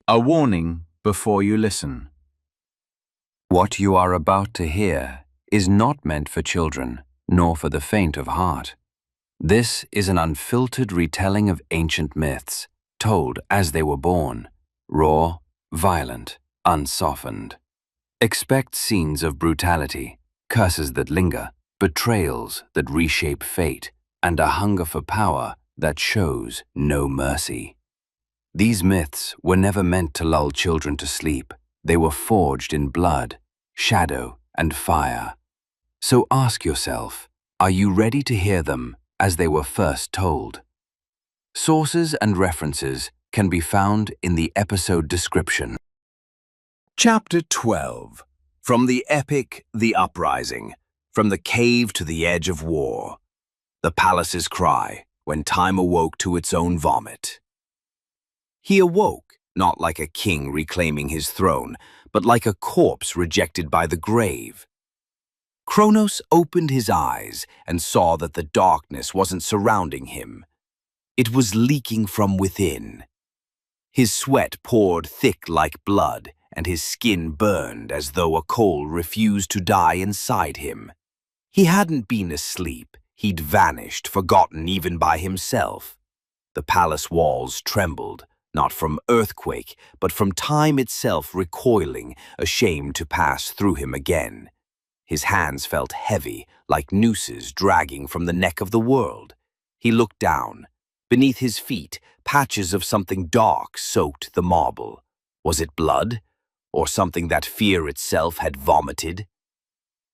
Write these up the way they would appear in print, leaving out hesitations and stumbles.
A warning before you listen. What you are about to hear is not meant for children, nor for the faint of heart. This is an unfiltered retelling of ancient myths, told as they were born, raw, violent, unsoftened. Expect scenes of brutality, curses that linger, betrayals that reshape fate, and a hunger for power that shows no mercy. These myths were never meant to lull children to sleep. They were forged in blood, shadow, and fire. So ask yourself, are you ready to hear them as they were first told? Sources and references can be found in the episode description. Chapter 12. From the Epic, the Uprising, from the cave to the edge of war. The palace's cry, when time awoke to its own vomit. He awoke, not like a king reclaiming his throne, but like a corpse rejected by the grave. Cronus opened his eyes and saw that the darkness wasn't surrounding him. It was leaking from within. His sweat poured thick like blood, and his skin burned as though a coal refused to die inside him. He hadn't been asleep. He'd vanished, forgotten even by himself. The palace walls trembled, not from earthquake, but from time itself recoiling, ashamed to pass through him again. His hands felt heavy, like nooses dragging from the neck of the world. He looked down. Beneath his feet, patches of something dark soaked the marble. Was it blood? Or something that fear itself had vomited?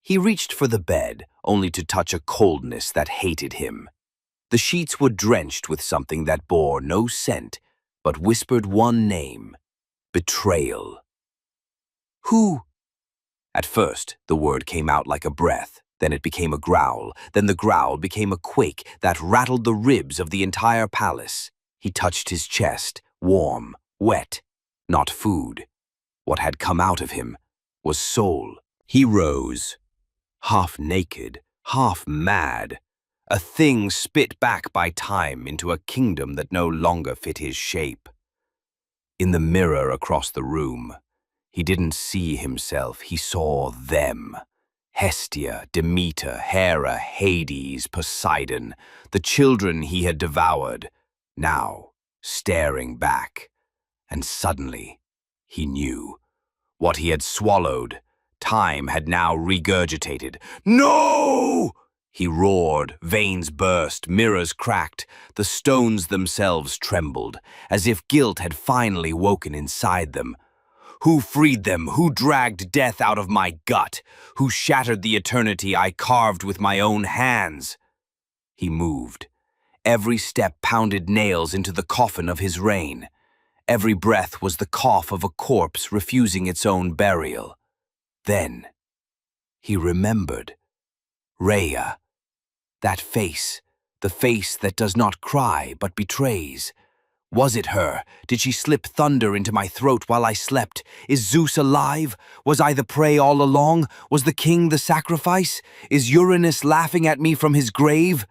He reached for the bed, only to touch a coldness that hated him. The sheets were drenched with something that bore no scent, but whispered one name: betrayal. Who? At first, the word came out like a breath, then it became a growl, then the growl became a quake that rattled the ribs of the entire palace. He touched his chest, warm, wet, not food. What had come out of him was soul. He rose, half naked, half mad, a thing spit back by time into a kingdom that no longer fit his shape. In the mirror across the room, he didn't see himself, he saw them. Hestia, Demeter, Hera, Hades, Poseidon, the children he had devoured, now staring back. And suddenly, he knew. What he had swallowed, time had now regurgitated. No! He roared, veins burst, mirrors cracked, the stones themselves trembled, as if guilt had finally woken inside them. Who freed them? Who dragged death out of my gut? Who shattered the eternity I carved with my own hands? He moved. Every step pounded nails into the coffin of his reign. Every breath was the cough of a corpse refusing its own burial. Then he remembered. Rhea. That face, the face that does not cry but betrays. Was it her? Did she slip thunder into my throat while I slept? Is Zeus alive? Was I the prey all along? Was the king the sacrifice? Is Uranus laughing at me from his grave?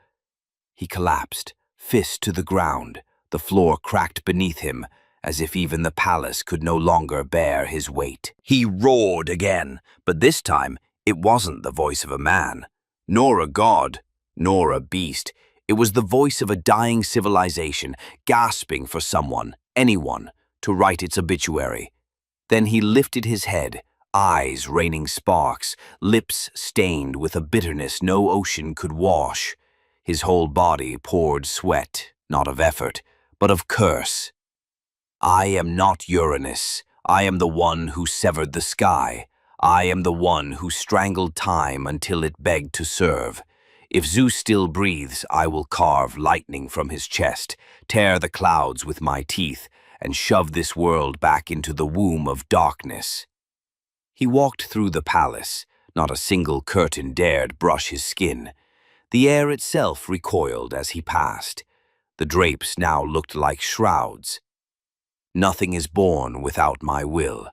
He collapsed, fist to the ground. The floor cracked beneath him, as if even the palace could no longer bear his weight. He roared again, but this time it wasn't the voice of a man, nor a god, nor a beast. It was the voice of a dying civilization, gasping for someone, anyone, to write its obituary. Then he lifted his head, eyes raining sparks, lips stained with a bitterness no ocean could wash. His whole body poured sweat, not of effort, but of curse. I am not Uranus. I am the one who severed the sky. I am the one who strangled time until it begged to serve. If Zeus still breathes, I will carve lightning from his chest, tear the clouds with my teeth, and shove this world back into the womb of darkness. He walked through the palace. Not a single curtain dared brush his skin. The air itself recoiled as he passed. The drapes now looked like shrouds. Nothing is born without my will,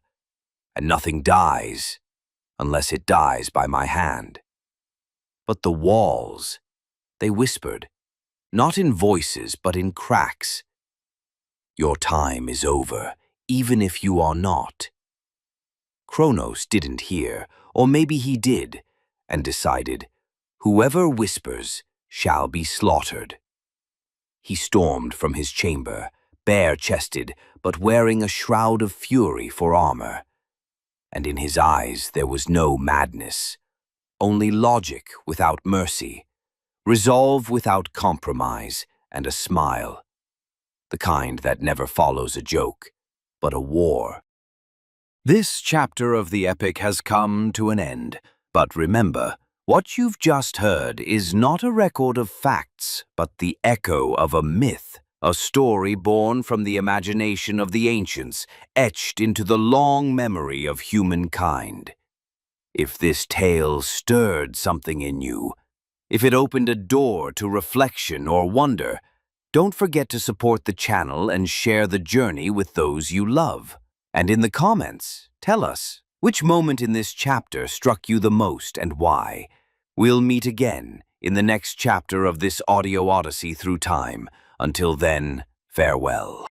and nothing dies unless it dies by my hand. But the walls, they whispered, not in voices but in cracks. Your time is over. even if you are not. Cronus didn't hear, or maybe he did, and decided, whoever whispers shall be slaughtered. He stormed from his chamber, bare-chested, but wearing a shroud of fury for armor. And in his eyes there was no madness, only logic without mercy, resolve without compromise, and a smile. The kind that never follows a joke, but a war. This chapter of the epic has come to an end, but remember, what you've just heard is not a record of facts, but the echo of a myth, a story born from the imagination of the ancients, etched into the long memory of humankind. If this tale stirred something in you, if it opened a door to reflection or wonder, don't forget to support the channel and share the journey with those you love. And in the comments, tell us, which moment in this chapter struck you the most and why? We'll meet again in the next chapter of this audio odyssey through time. Until then, farewell.